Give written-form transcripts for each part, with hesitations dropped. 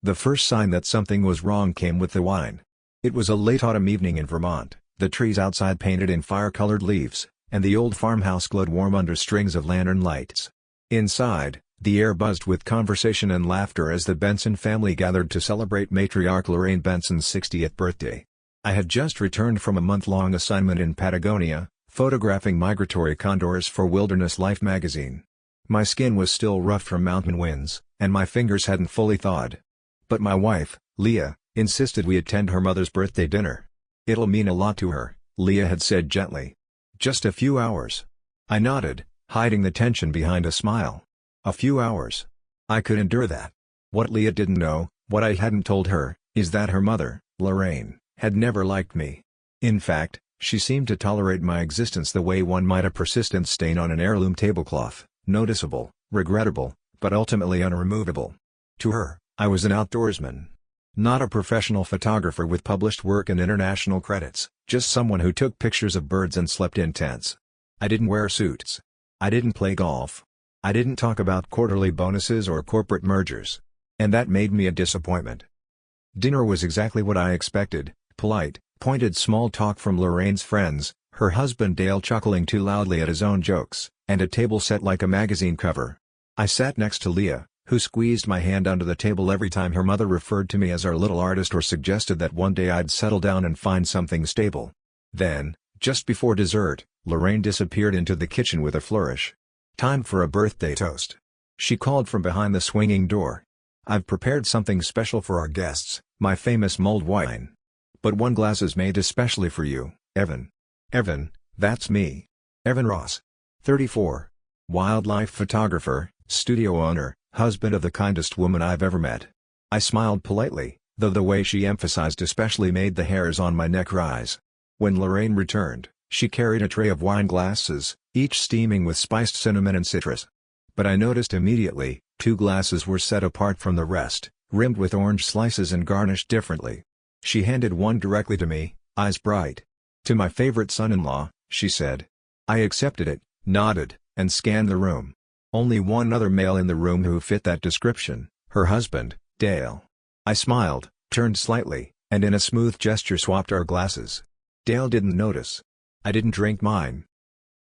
The first sign that something was wrong came with the wine. It was a late autumn evening in Vermont, the trees outside painted in fire-colored leaves, and the old farmhouse glowed warm under strings of lantern lights. Inside, the air buzzed with conversation and laughter as the Benson family gathered to celebrate matriarch Lorraine Benson's 60th birthday. I had just returned from a month-long assignment in Patagonia, photographing migratory condors for Wilderness Life magazine. My skin was still rough from mountain winds, and my fingers hadn't fully thawed. But my wife, Leah, insisted we attend her mother's birthday dinner. "It'll mean a lot to her," Leah had said gently. "Just a few hours." I nodded, hiding the tension behind a smile. A few hours. I could endure that. What Leah didn't know, what I hadn't told her, is that her mother, Lorraine, had never liked me. In fact, she seemed to tolerate my existence the way one might a persistent stain on an heirloom tablecloth, noticeable, regrettable, but ultimately unremovable. To her, I was an outdoorsman. Not a professional photographer with published work and international credits, just someone who took pictures of birds and slept in tents. I didn't wear suits. I didn't play golf. I didn't talk about quarterly bonuses or corporate mergers. And that made me a disappointment. Dinner was exactly what I expected: polite, pointed small talk from Lorraine's friends, her husband Dale chuckling too loudly at his own jokes, and a table set like a magazine cover. I sat next to Leah, who squeezed my hand under the table every time her mother referred to me as our little artist or suggested that one day I'd settle down and find something stable. Then, just before dessert, Lorraine disappeared into the kitchen with a flourish. "Time for a birthday toast," she called from behind the swinging door. "I've prepared something special for our guests, my famous mulled wine. But one glass is made especially for you, Evan." Evan, that's me. Evan Ross. 34. Wildlife photographer, studio owner, husband of the kindest woman I've ever met. I smiled politely, though the way she emphasized especially made the hairs on my neck rise. When Lorraine returned, she carried a tray of wine glasses, each steaming with spiced cinnamon and citrus. But I noticed immediately, 2 glasses were set apart from the rest, rimmed with orange slices and garnished differently. She handed one directly to me, eyes bright. "To my favorite son-in-law," she said. I accepted it, nodded, and scanned the room. Only one other male in the room who fit that description, her husband, Dale. I smiled, turned slightly, and in a smooth gesture swapped our glasses. Dale didn't notice. I didn't drink mine.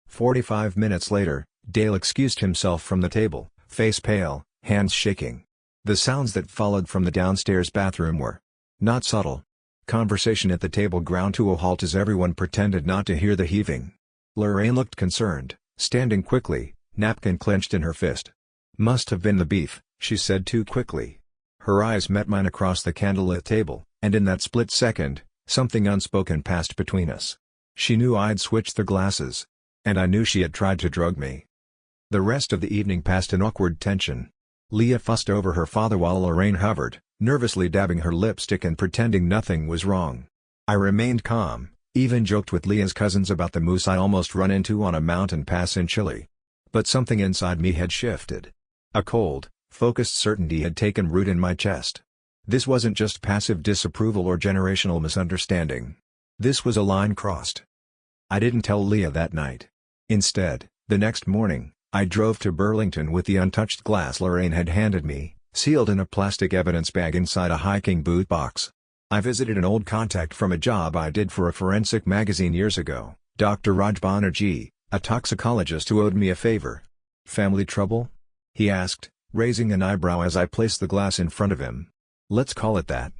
45 minutes later, Dale excused himself from the table, face pale, hands shaking. The sounds that followed from the downstairs bathroom were not subtle. Conversation at the table ground to a halt as everyone pretended not to hear the heaving. Lorraine looked concerned, standing quickly, napkin clenched in her fist. "Must have been the beef," she said too quickly. Her eyes met mine across the candlelit table, and in that split second, something unspoken passed between us. She knew I'd switched the glasses. And I knew she had tried to drug me. The rest of the evening passed in awkward tension. Leah fussed over her father while Lorraine hovered, nervously dabbing her lipstick and pretending nothing was wrong. I remained calm, even joked with Leah's cousins about the moose I almost run into on a mountain pass in Chile. But something inside me had shifted. A cold, focused certainty had taken root in my chest. This wasn't just passive disapproval or generational misunderstanding. This was a line crossed. I didn't tell Leah that night. Instead, the next morning, I drove to Burlington with the untouched glass Lorraine had handed me, sealed in a plastic evidence bag inside a hiking boot box. I visited an old contact from a job I did for a forensic magazine years ago, Dr. Raj Banerjee, a toxicologist who owed me a favor. "Family trouble?" he asked, raising an eyebrow as I placed the glass in front of him. "Let's call it that."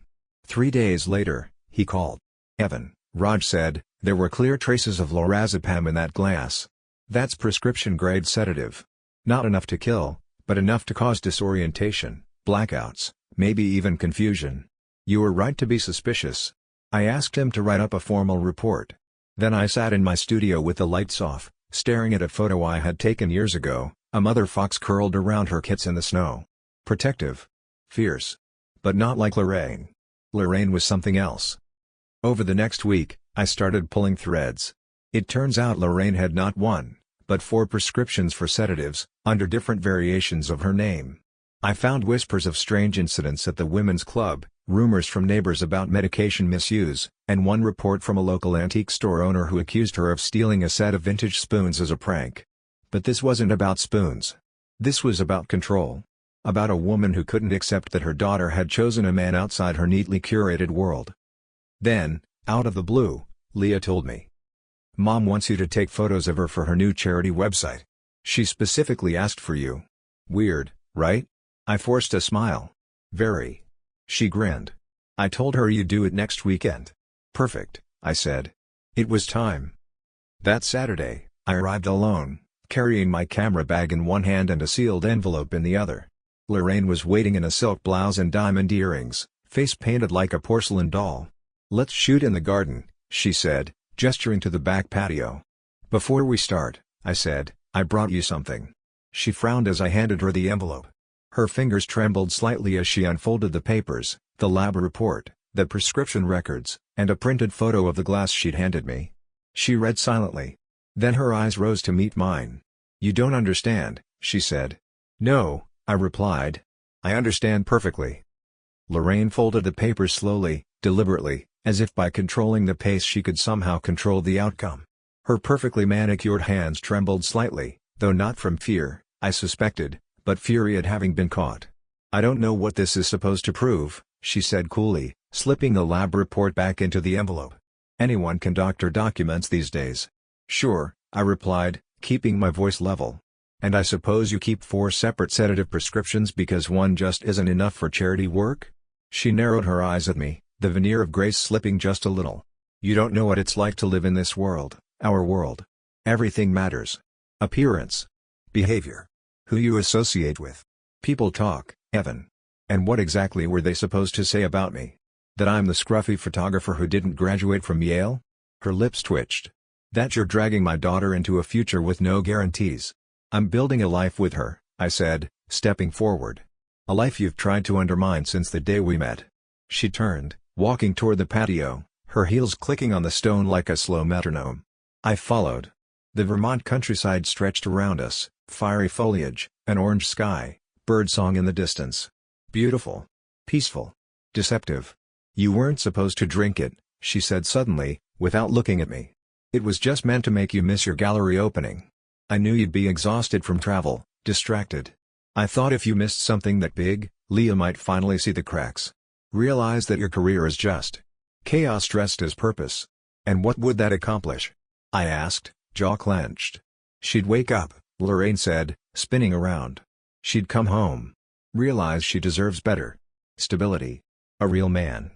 3 days later, he called. "Evan," Raj said, "there were clear traces of lorazepam in that glass. That's prescription-grade sedative. Not enough to kill, but enough to cause disorientation, blackouts, maybe even confusion. You were right to be suspicious." I asked him to write up a formal report. Then I sat in my studio with the lights off, staring at a photo I had taken years ago, a mother fox curled around her kits in the snow. Protective. Fierce. But not like Lorraine. Lorraine was something else. Over the next week, I started pulling threads. It turns out Lorraine had not 1, but 4 prescriptions for sedatives, under different variations of her name. I found whispers of strange incidents at the women's club, rumors from neighbors about medication misuse, and one report from a local antique store owner who accused her of stealing a set of vintage spoons as a prank. But this wasn't about spoons. This was about control. About a woman who couldn't accept that her daughter had chosen a man outside her neatly curated world. Then, out of the blue, Leah told me. Mom wants you to take photos of her for her new charity website. She specifically asked for you. Weird, right? I forced a smile. Very. She grinned. I told her you'd do it next weekend. Perfect, I said. It was time. That Saturday, I arrived alone, carrying my camera bag in one hand and a sealed envelope in the other. Lorraine was waiting in a silk blouse and diamond earrings, face painted like a porcelain doll. Let's shoot in the garden, she said, gesturing to the back patio. Before we start, I said, I brought you something. She frowned as I handed her the envelope. Her fingers trembled slightly as she unfolded the papers, the lab report, the prescription records, and a printed photo of the glass she'd handed me. She read silently. Then her eyes rose to meet mine. You don't understand, she said. No, I replied. I understand perfectly. Lorraine folded the papers slowly, deliberately, as if by controlling the pace she could somehow control the outcome. Her perfectly manicured hands trembled slightly, though not from fear, I suspected, but fury at having been caught. I don't know what this is supposed to prove, she said coolly, slipping the lab report back into the envelope. Anyone can doctor documents these days. Sure, I replied, keeping my voice level. And I suppose you keep 4 separate sedative prescriptions because one just isn't enough for charity work? She narrowed her eyes at me, the veneer of grace slipping just a little. You don't know what it's like to live in this world, our world. Everything matters. Appearance. Behavior. Who you associate with. People talk, Evan. And what exactly were they supposed to say about me? That I'm the scruffy photographer who didn't graduate from Yale? Her lips twitched. That you're dragging my daughter into a future with no guarantees. I'm building a life with her, I said, stepping forward. A life you've tried to undermine since the day we met. She turned, walking toward the patio, her heels clicking on the stone like a slow metronome. I followed. The Vermont countryside stretched around us, fiery foliage, an orange sky, birdsong in the distance. Beautiful. Peaceful. Deceptive. You weren't supposed to drink it, she said suddenly, without looking at me. It was just meant to make you miss your gallery opening. I knew you'd be exhausted from travel, distracted. I thought if you missed something that big, Leah might finally see the cracks. Realize that your career is just chaos dressed as purpose. And what would that accomplish? I asked, jaw clenched. She'd wake up, Lorraine said, spinning around. She'd come home. Realize she deserves better. Stability. A real man.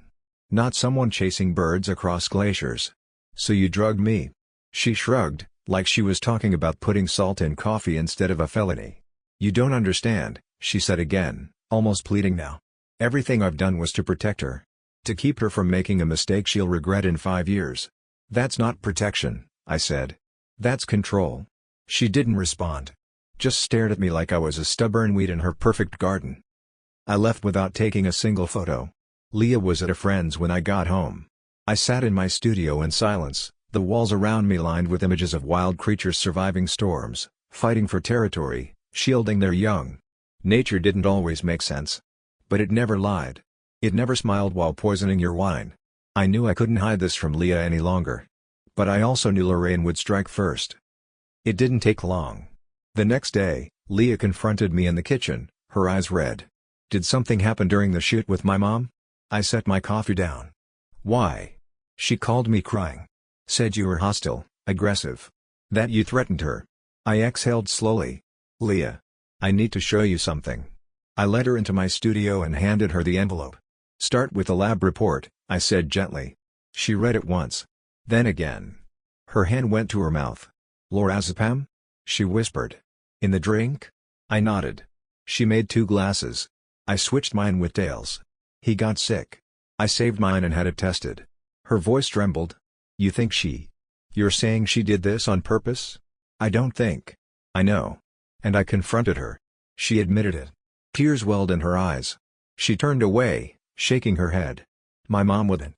Not someone chasing birds across glaciers. So you drugged me. She shrugged, like she was talking about putting salt in coffee instead of a felony. You don't understand, she said again, almost pleading now. Everything I've done was to protect her. To keep her from making a mistake she'll regret in 5 years. That's not protection, I said. That's control. She didn't respond. Just stared at me like I was a stubborn weed in her perfect garden. I left without taking a single photo. Leah was at a friend's when I got home. I sat in my studio in silence, the walls around me lined with images of wild creatures surviving storms, fighting for territory, shielding their young. Nature didn't always make sense. But it never lied. It never smiled while poisoning your wine. I knew I couldn't hide this from Leah any longer. But I also knew Lorraine would strike first. It didn't take long. The next day, Leah confronted me in the kitchen, her eyes red. Did something happen during the shoot with my mom? I set my coffee down. Why? She called me crying. Said you were hostile, aggressive. That you threatened her. I exhaled slowly. Leah. I need to show you something. I led her into my studio and handed her the envelope. Start with the lab report, I said gently. She read it once. Then again. Her hand went to her mouth. Lorazepam? She whispered. In the drink? I nodded. She made 2 glasses. I switched mine with Dale's. He got sick. I saved mine and had it tested. Her voice trembled. You think she? You're saying she did this on purpose? I don't think. I know. And I confronted her. She admitted it. Tears welled in her eyes. She turned away, shaking her head. My mom wouldn't.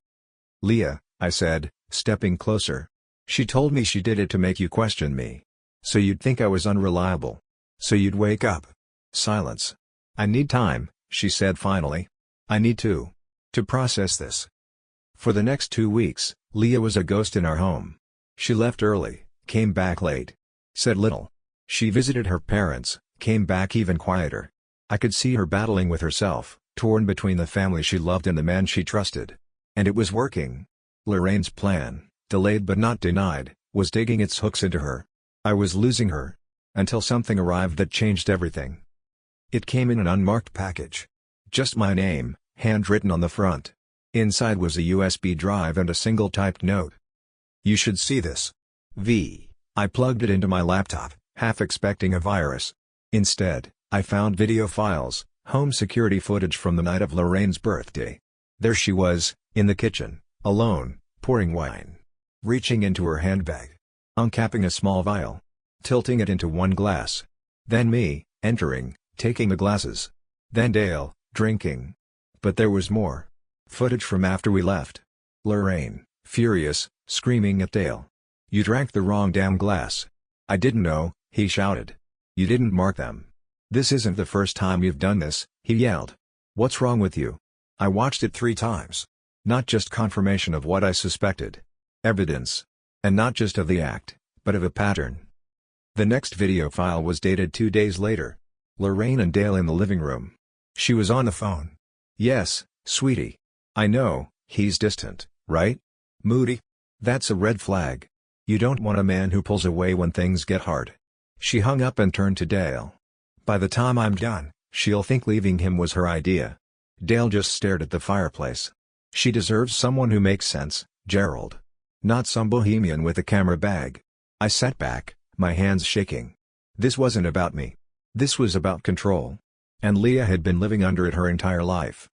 Leah, I said, stepping closer. She told me she did it to make you question me. So you'd think I was unreliable. So you'd wake up. Silence. I need time, she said finally. I need to process this. For the next 2 weeks, Leah was a ghost in our home. She left early, came back late. Said little. She visited her parents, came back even quieter. I could see her battling with herself, torn between the family she loved and the man she trusted. And it was working. Lorraine's plan, delayed but not denied, was digging its hooks into her. I was losing her. Until something arrived that changed everything. It came in an unmarked package. Just my name, handwritten on the front. Inside was a USB drive and a single typed note. "You should see this. V." I plugged it into my laptop, half expecting a virus. Instead, I found video files, home security footage from the night of Lorraine's birthday. There she was, in the kitchen, alone, pouring wine. Reaching into her handbag. Uncapping a small vial. Tilting it into one glass. Then me, entering, taking the glasses. Then Dale, drinking. But there was more. Footage from after we left. Lorraine, furious, screaming at Dale. "You drank the wrong damn glass." "I didn't know," he shouted. "You didn't mark them." "This isn't the first time you've done this," he yelled. "What's wrong with you?" I watched it 3 times. Not just confirmation of what I suspected. Evidence. And not just of the act, but of a pattern. The next video file was dated 2 days later. Lorraine and Dale in the living room. She was on the phone. "Yes, sweetie. I know, he's distant, right? Moody? That's a red flag. You don't want a man who pulls away when things get hard." She hung up and turned to Dale. "By the time I'm done, she'll think leaving him was her idea." Dale just stared at the fireplace. "She deserves someone who makes sense, Gerald. Not some bohemian with a camera bag." I sat back, my hands shaking. This wasn't about me. This was about control. And Leah had been living under it her entire life.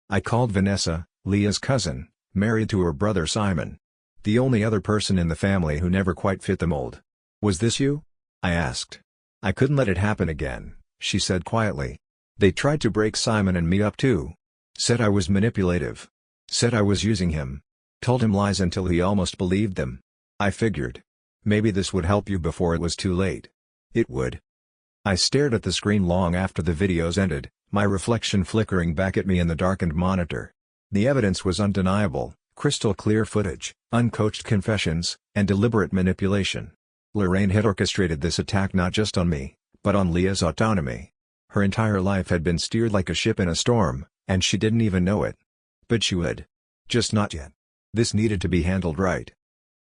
I called Vanessa, Leah's cousin, married to her brother Simon. The only other person in the family who never quite fit the mold. "Was this you?" I asked. "I couldn't let it happen again," she said quietly. "They tried to break Simon and me up too. Said I was manipulative. Said I was using him. Told him lies until he almost believed them. I figured. Maybe this would help you before it was too late." It would. I stared at the screen long after the videos ended, my reflection flickering back at me in the darkened monitor. The evidence was undeniable, crystal clear footage, uncoached confessions, and deliberate manipulation. Lorraine had orchestrated this attack not just on me, but on Leah's autonomy. Her entire life had been steered like a ship in a storm, and she didn't even know it. But she would. Just not yet. This needed to be handled right.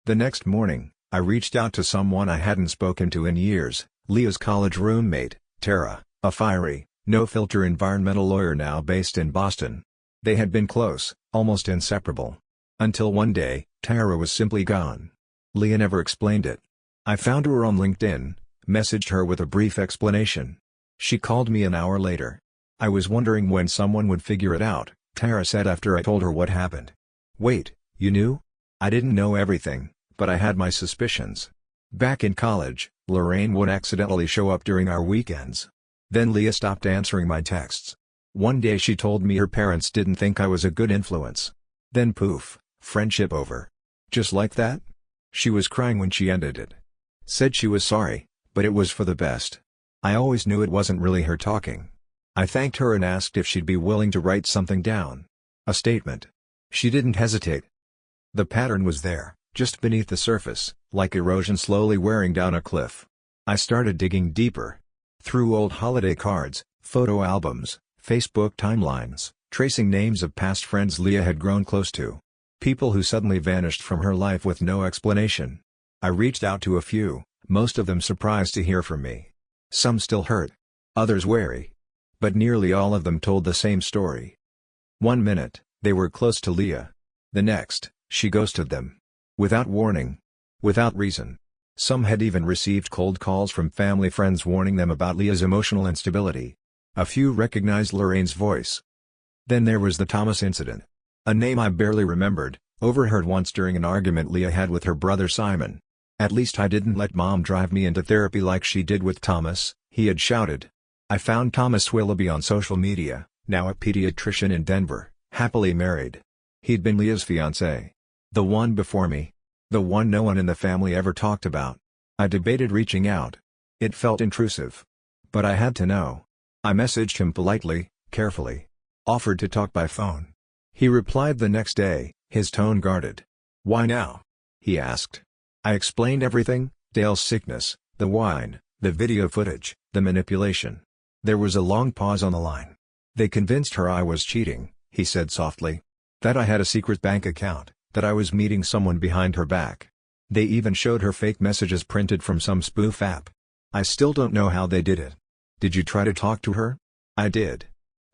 The next morning, I reached out to someone I hadn't spoken to in years, Leah's college roommate, Tara, a fiery, no-filter environmental lawyer now based in Boston. They had been close, almost inseparable. Until one day, Tara was simply gone. Leah never explained it. I found her on LinkedIn, messaged her with a brief explanation. She called me an hour later. "I was wondering when someone would figure it out," Tara said after I told her what happened. "Wait, you knew?" "I didn't know everything, but I had my suspicions." Back in college, Lorraine would accidentally show up during our weekends. Then Leah stopped answering my texts. One day she told me her parents didn't think I was a good influence. Then poof, friendship over. Just like that? She was crying when she ended it. Said she was sorry, but it was for the best. I always knew it wasn't really her talking. I thanked her and asked if she'd be willing to write something down. A statement. She didn't hesitate. The pattern was there, just beneath the surface, like erosion slowly wearing down a cliff. I started digging deeper. Through old holiday cards, photo albums, Facebook timelines, tracing names of past friends Leah had grown close to. People who suddenly vanished from her life with no explanation. I reached out to a few, most of them surprised to hear from me. Some still hurt. Others wary. But nearly all of them told the same story. One minute, they were close to Leah. The next, she ghosted them. Without warning. Without reason. Some had even received cold calls from family friends warning them about Leah's emotional instability. A few recognized Lorraine's voice. Then there was the Thomas incident. A name I barely remembered, overheard once during an argument Leah had with her brother Simon. "At least I didn't let Mom drive me into therapy like she did with Thomas," he had shouted. I found Thomas Willoughby on social media, now a pediatrician in Denver, happily married. He'd been Leah's fiancé. The one before me. The one no one in the family ever talked about. I debated reaching out. It felt intrusive. But I had to know. I messaged him politely, carefully. Offered to talk by phone. He replied the next day, his tone guarded. "Why now?" he asked. I explained everything, Dale's sickness, the wine, the video footage, the manipulation. There was a long pause on the line. "They convinced her I was cheating," he said softly. "That I had a secret bank account, that I was meeting someone behind her back. They even showed her fake messages printed from some spoof app. I still don't know how they did it." "Did you try to talk to her?" "I did.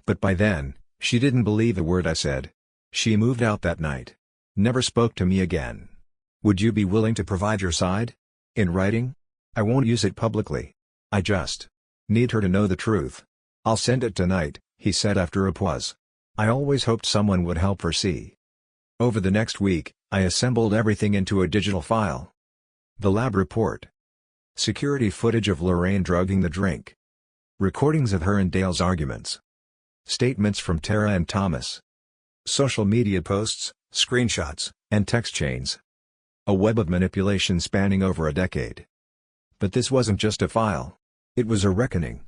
But by then, she didn't believe a word I said. She moved out that night. Never spoke to me again." "Would you be willing to provide your side? In writing? I won't use it publicly. I just need her to know the truth." "I'll send it tonight," he said after a pause. "I always hoped someone would help her see." Over the next week, I assembled everything into a digital file. The lab report. Security footage of Lorraine drugging the drink. Recordings of her and Dale's arguments. Statements from Tara and Thomas. Social media posts, screenshots, and text chains. A web of manipulation spanning over a decade. But this wasn't just a file. It was a reckoning.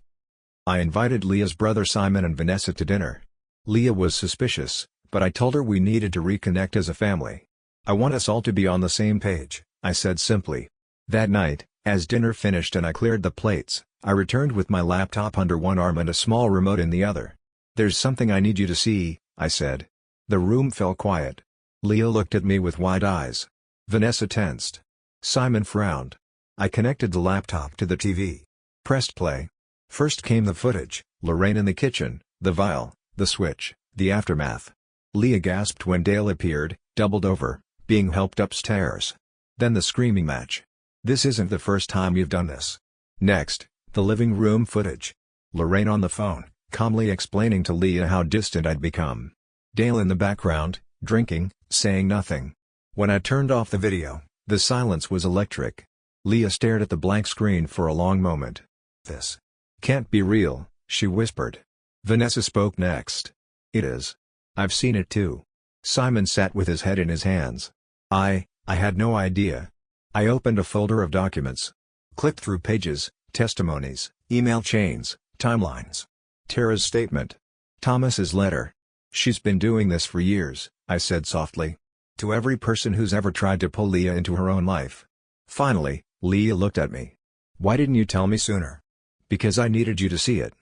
I invited Leah's brother Simon and Vanessa to dinner. Leah was suspicious, but I told her we needed to reconnect as a family. "I want us all to be on the same page," I said simply. That night, as dinner finished and I cleared the plates, I returned with my laptop under one arm and a small remote in the other. "There's something I need you to see," I said. The room fell quiet. Leah looked at me with wide eyes. Vanessa tensed. Simon frowned. I connected the laptop to the TV. Pressed play. First came the footage, Lorraine in the kitchen, the vial, the switch, the aftermath. Leah gasped when Dale appeared, doubled over, being helped upstairs. Then the screaming match. "This isn't the first time you've done this." Next, the living room footage. Lorraine on the phone, calmly explaining to Leah how distant I'd become. Dale in the background, drinking, saying nothing. When I turned off the video, the silence was electric. Leah stared at the blank screen for a long moment. "This can't be real," she whispered. Vanessa spoke next. "It is. I've seen it too." Simon sat with his head in his hands. I had no idea." I opened a folder of documents. Clicked through pages, testimonies, email chains, timelines. Tara's statement. Thomas's letter. "She's been doing this for years," I said softly. "To every person who's ever tried to pull Leah into her own life." Finally, Leah looked at me. "Why didn't you tell me sooner?" "Because I needed you to see it.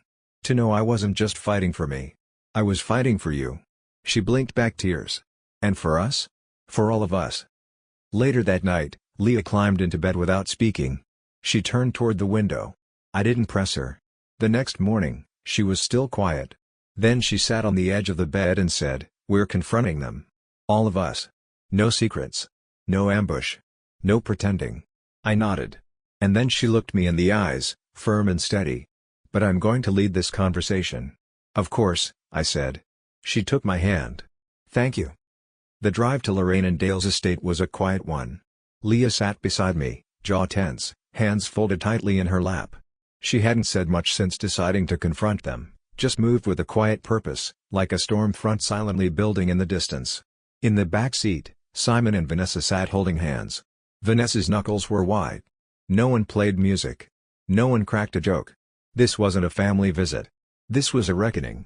To know I wasn't just fighting for me. I was fighting for you." She blinked back tears. "And for us? For all of us." Later that night, Leah climbed into bed without speaking. She turned toward the window. I didn't press her. The next morning, she was still quiet. Then she sat on the edge of the bed and said, "We're confronting them. All of us. No secrets. No ambush. No pretending." I nodded. And then she looked me in the eyes, firm and steady. "But I'm going to lead this conversation." "Of course," I said. She took my hand. "Thank you." The drive to Lorraine and Dale's estate was a quiet one. Leah sat beside me, jaw tense, hands folded tightly in her lap. She hadn't said much since deciding to confront them, just moved with a quiet purpose, like a storm front silently building in the distance. In the back seat, Simon and Vanessa sat holding hands. Vanessa's knuckles were white. No one played music. No one cracked a joke. This wasn't a family visit. This was a reckoning.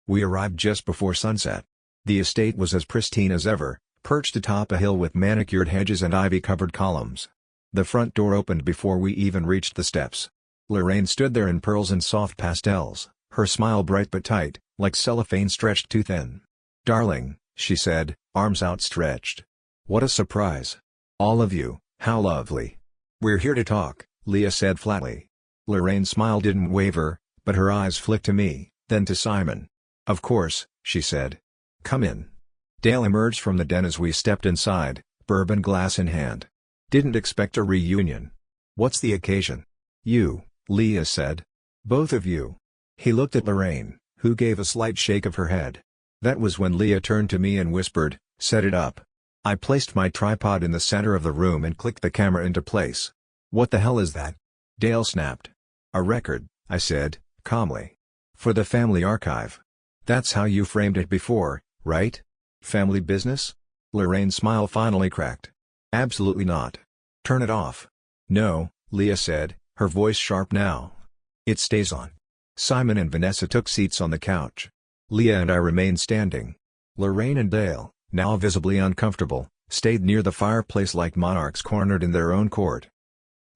We arrived just before sunset. The estate was as pristine as ever, perched atop a hill with manicured hedges and ivy-covered columns. The front door opened before we even reached the steps. Lorraine stood there in pearls and soft pastels, her smile bright but tight, like cellophane stretched too thin. "Darling," she said, arms outstretched. "What a surprise. All of you, how lovely." "We're here to talk," Leah said flatly. Lorraine's smile didn't waver, but her eyes flicked to me, then to Simon. "Of course," she said. "Come in." Dale emerged from the den as we stepped inside, bourbon glass in hand. "Didn't expect a reunion. What's the occasion?" "You," Leah said. "Both of you." He looked at Lorraine, who gave a slight shake of her head. That was when Leah turned to me and whispered, "Set it up." I placed my tripod in the center of the room and clicked the camera into place. "What the hell is that?" Dale snapped. "A record," I said, calmly. "For the family archive. That's how you framed it before, right? Family business?" Lorraine's smile finally cracked. "Absolutely not. Turn it off." "No," Leah said, her voice sharp now. "It stays on." Simon and Vanessa took seats on the couch. Leah and I remained standing. Lorraine and Dale, now visibly uncomfortable, stayed near the fireplace like monarchs cornered in their own court.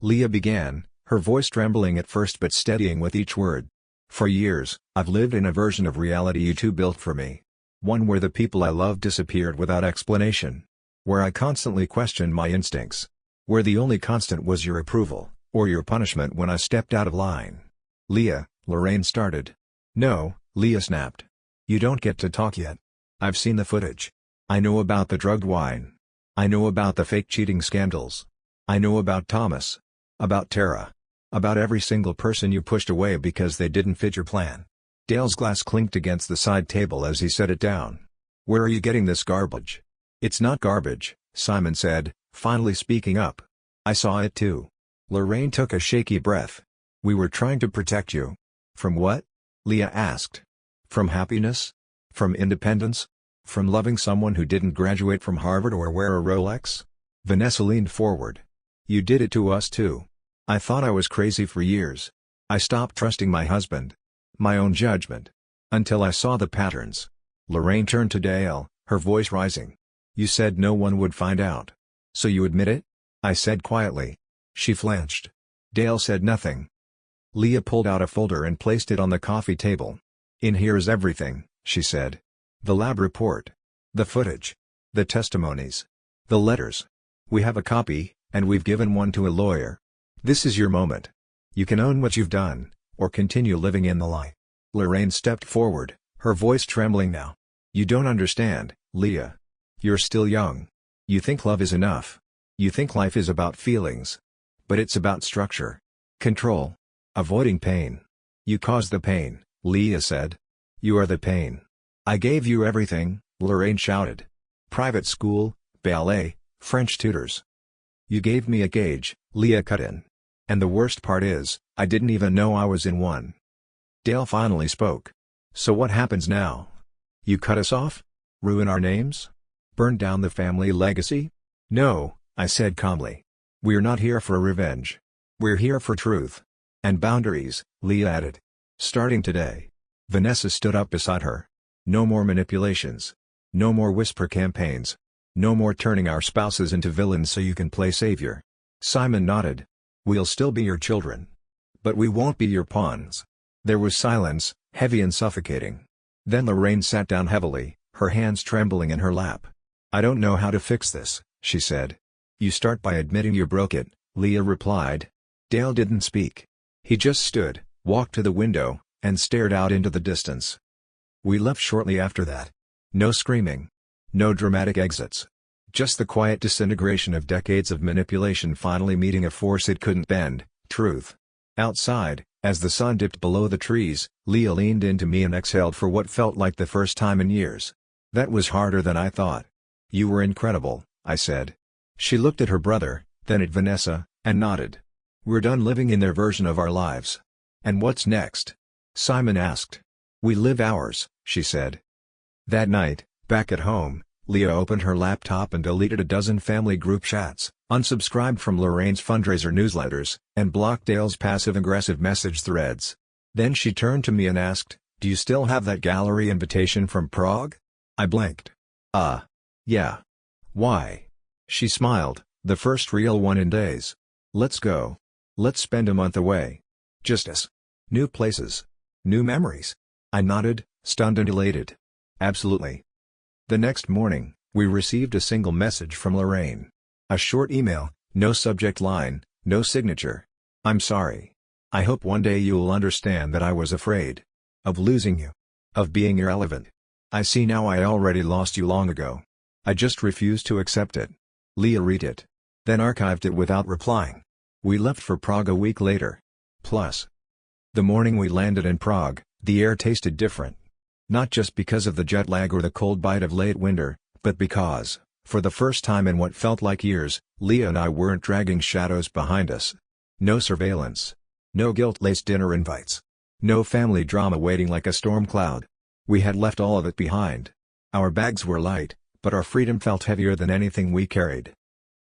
Leah began, her voice trembling at first but steadying with each word. For years, I've lived in a version of reality you two built for me. One where the people I loved disappeared without explanation. Where I constantly questioned my instincts. Where the only constant was your approval, or your punishment when I stepped out of line. Leah, Lorraine started. No, Leah snapped. You don't get to talk yet. I've seen the footage. I know about the drugged wine. I know about the fake cheating scandals. I know about Thomas. About Tara. About every single person you pushed away because they didn't fit your plan. Dale's glass clinked against the side table as he set it down. Where are you getting this garbage? It's not garbage, Simon said, finally speaking up. I saw it too. Lorraine took a shaky breath. We were trying to protect you. From what? Leah asked. From happiness? From independence? From loving someone who didn't graduate from Harvard or wear a Rolex? Vanessa leaned forward. You did it to us too. I thought I was crazy for years. I stopped trusting my husband. My own judgment. Until I saw the patterns. Lorraine turned to Dale, her voice rising. You said no one would find out. So you admit it? I said quietly. She flinched. Dale said nothing. Leah pulled out a folder and placed it on the coffee table. In here is everything, she said. The lab report. The footage. The testimonies. The letters. We have a copy, and we've given one to a lawyer. This is your moment. You can own what you've done, or continue living in the lie. Lorraine stepped forward, her voice trembling now. You don't understand, Leah. You're still young. You think love is enough. You think life is about feelings. But it's about structure. Control. Avoiding pain. You caused the pain, Leah said. You are the pain. I gave you everything, Lorraine shouted. Private school, ballet, French tutors. You gave me a cage, Leah cut in. And the worst part is, I didn't even know I was in one. Dale finally spoke. So what happens now? You cut us off? Ruin our names? Burn down the family legacy? No, I said calmly. We're not here for revenge. We're here for truth. And boundaries, Leah added. Starting today. Vanessa stood up beside her. No more manipulations. No more whisper campaigns. No more turning our spouses into villains so you can play savior. Simon nodded. We'll still be your children. But we won't be your pawns. There was silence, heavy and suffocating. Then Lorraine sat down heavily, her hands trembling in her lap. I don't know how to fix this, she said. You start by admitting you broke it, Leah replied. Dale didn't speak. He just stood, walked to the window, and stared out into the distance. We left shortly after that. No screaming. No dramatic exits. Just the quiet disintegration of decades of manipulation finally meeting a force it couldn't bend, truth. Outside, as the sun dipped below the trees, Leah leaned into me and exhaled for what felt like the first time in years. That was harder than I thought. You were incredible, I said. She looked at her brother, then at Vanessa, and nodded. We're done living in their version of our lives. And what's next? Simon asked. We live ours, she said. That night, back at home, Leah opened her laptop and deleted a dozen family group chats, unsubscribed from Lorraine's fundraiser newsletters, and blocked Dale's passive-aggressive message threads. Then she turned to me and asked, Do you still have that gallery invitation from Prague? I blinked. Yeah. Why? She smiled, the first real one in days. Let's go. Let's spend a month away. Just us. New places. New memories. I nodded, stunned and elated. Absolutely. The next morning, we received a single message from Lorraine. A short email, no subject line, no signature. I'm sorry. I hope one day you'll understand that I was afraid. Of losing you. Of being irrelevant. I see now I already lost you long ago. I just refused to accept it. Leah read it. Then archived it without replying. We left for Prague a week later. Plus. The morning we landed in Prague, the air tasted different. Not just because of the jet lag or the cold bite of late winter, but because, for the first time in what felt like years, Leah and I weren't dragging shadows behind us. No surveillance. No guilt-laced dinner invites. No family drama waiting like a storm cloud. We had left all of it behind. Our bags were light, but our freedom felt heavier than anything we carried.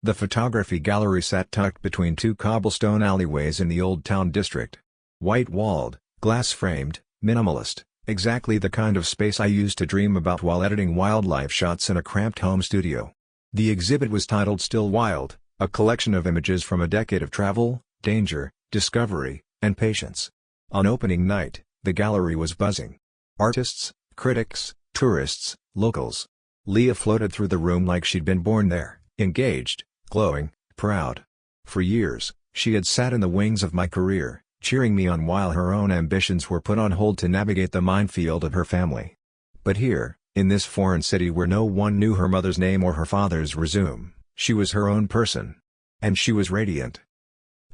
The photography gallery sat tucked between two cobblestone alleyways in the Old Town district. White-walled, glass-framed, minimalist. Exactly the kind of space I used to dream about while editing wildlife shots in a cramped home studio. The exhibit was titled Still Wild, a collection of images from a decade of travel, danger, discovery, and patience. On opening night, The gallery was buzzing. Artists, critics, tourists, locals. Leah floated through the room like she'd been born there, engaged, glowing, proud. For years, she had sat in the wings of my career, cheering me on while her own ambitions were put on hold to navigate the minefield of her family. But here, in this foreign city where no one knew her mother's name or her father's resume, she was her own person. And she was radiant.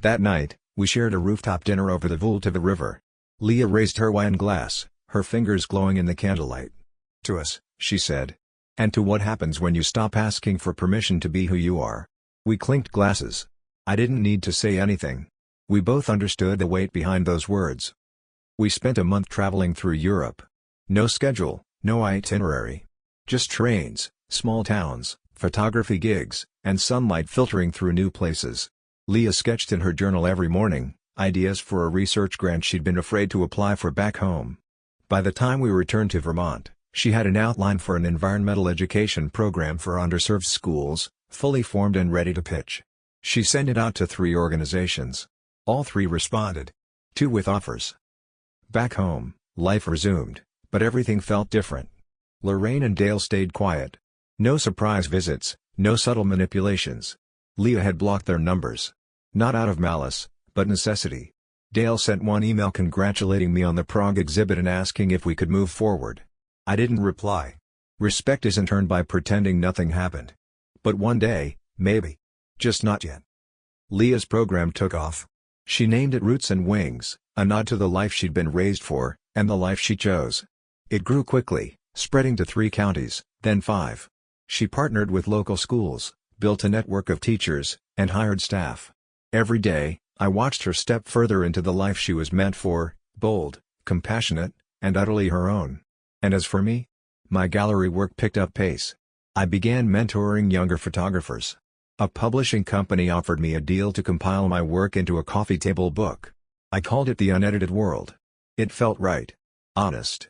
That night, we shared a rooftop dinner over the Vltava River. Leah raised her wine glass, her fingers glowing in the candlelight. "To us," she said. "And to what happens when you stop asking for permission to be who you are." We clinked glasses. I didn't need to say anything. We both understood the weight behind those words. We spent a month traveling through Europe. No schedule, no itinerary. Just trains, small towns, photography gigs, and sunlight filtering through new places. Leah sketched in her journal every morning, ideas for a research grant she'd been afraid to apply for back home. By the time we returned to Vermont, she had an outline for an environmental education program for underserved schools, fully formed and ready to pitch. She sent it out to 3 organizations. All 3 responded. 2 with offers. Back home, life resumed, but everything felt different. Lorraine and Dale stayed quiet. No surprise visits, no subtle manipulations. Leah had blocked their numbers. Not out of malice, but necessity. Dale sent one email congratulating me on the Prague exhibit and asking if we could move forward. I didn't reply. Respect isn't earned by pretending nothing happened. But one day, maybe. Just not yet. Leah's program took off. She named it Roots and Wings, a nod to the life she'd been raised for, and the life she chose. It grew quickly, spreading to 3 counties, then 5. She partnered with local schools, built a network of teachers, and hired staff. Every day, I watched her step further into the life she was meant for, bold, compassionate, and utterly her own. And as for me? My gallery work picked up pace. I began mentoring younger photographers. A publishing company offered me a deal to compile my work into a coffee table book. I called it The Unedited World. It felt right. Honest.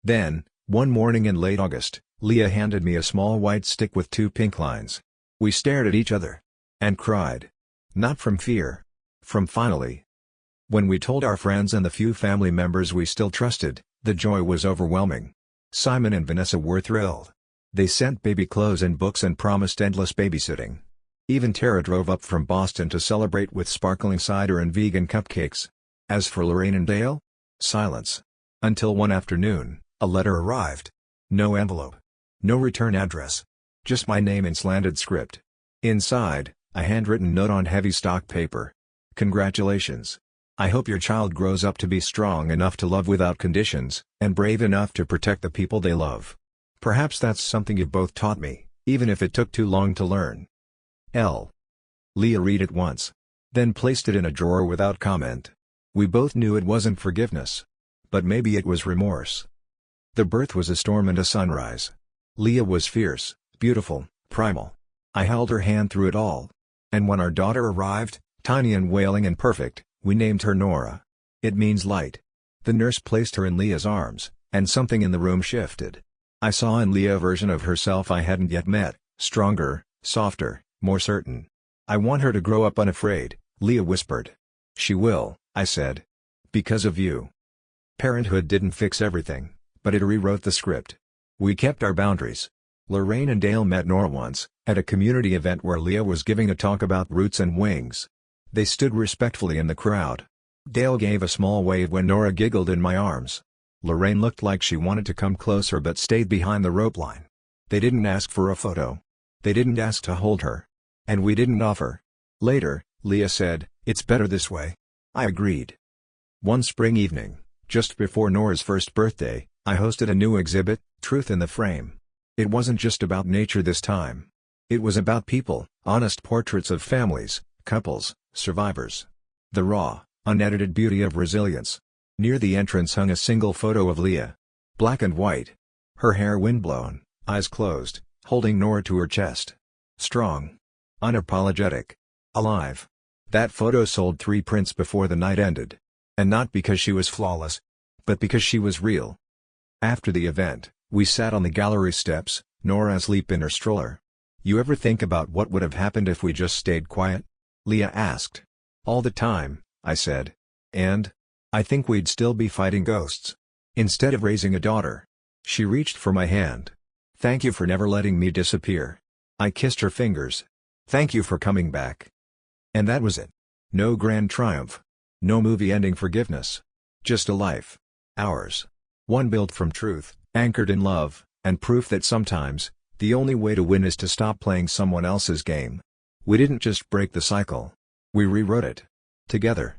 Then, one morning in late August, Leah handed me a small white stick with 2 pink lines. We stared at each other. And cried. Not from fear. From finally. When we told our friends and the few family members we still trusted, the joy was overwhelming. Simon and Vanessa were thrilled. They sent baby clothes and books and promised endless babysitting. Even Tara drove up from Boston to celebrate with sparkling cider and vegan cupcakes. As for Lorraine and Dale? Silence. Until one afternoon, a letter arrived. No envelope. No return address. Just my name in slanted script. Inside, a handwritten note on heavy stock paper. Congratulations. I hope your child grows up to be strong enough to love without conditions, and brave enough to protect the people they love. Perhaps that's something you've both taught me, even if it took too long to learn. L. Leah read it once. Then placed it in a drawer without comment. We both knew it wasn't forgiveness. But maybe it was remorse. The birth was a storm and a sunrise. Leah was fierce, beautiful, primal. I held her hand through it all. And when our daughter arrived, tiny and wailing and perfect, we named her Nora. It means light. The nurse placed her in Leah's arms, and something in the room shifted. I saw in Leah a version of herself I hadn't yet met, stronger, softer, more certain. I want her to grow up unafraid, Leah whispered. She will, I said. Because of you. Parenthood didn't fix everything, but it rewrote the script. We kept our boundaries. Lorraine and Dale met Nora once, at a community event where Leah was giving a talk about roots and wings. They stood respectfully in the crowd. Dale gave a small wave when Nora giggled in my arms. Lorraine looked like she wanted to come closer but stayed behind the rope line. They didn't ask for a photo. They didn't ask to hold her. And we didn't offer. Later, Leah said, "It's better this way." I agreed. One spring evening, just before Nora's first birthday, I hosted a new exhibit, Truth in the Frame. It wasn't just about nature this time. It was about people, honest portraits of families, couples, survivors. The raw, unedited beauty of resilience. Near the entrance hung a single photo of Leah. Black and white. Her hair windblown, eyes closed, holding Nora to her chest. Strong. Unapologetic. Alive. That photo sold 3 prints before the night ended. And not because she was flawless, but because she was real. After the event, we sat on the gallery steps, Nora asleep in her stroller. You ever think about what would have happened if we just stayed quiet? Leah asked. All the time, I said. And? I think we'd still be fighting ghosts. Instead of raising a daughter. She reached for my hand. Thank you for never letting me disappear. I kissed her fingers. Thank you for coming back. And that was it. No grand triumph. No movie-ending forgiveness. Just a life. Ours. One built from truth, anchored in love, and proof that sometimes, the only way to win is to stop playing someone else's game. We didn't just break the cycle. We rewrote it. Together.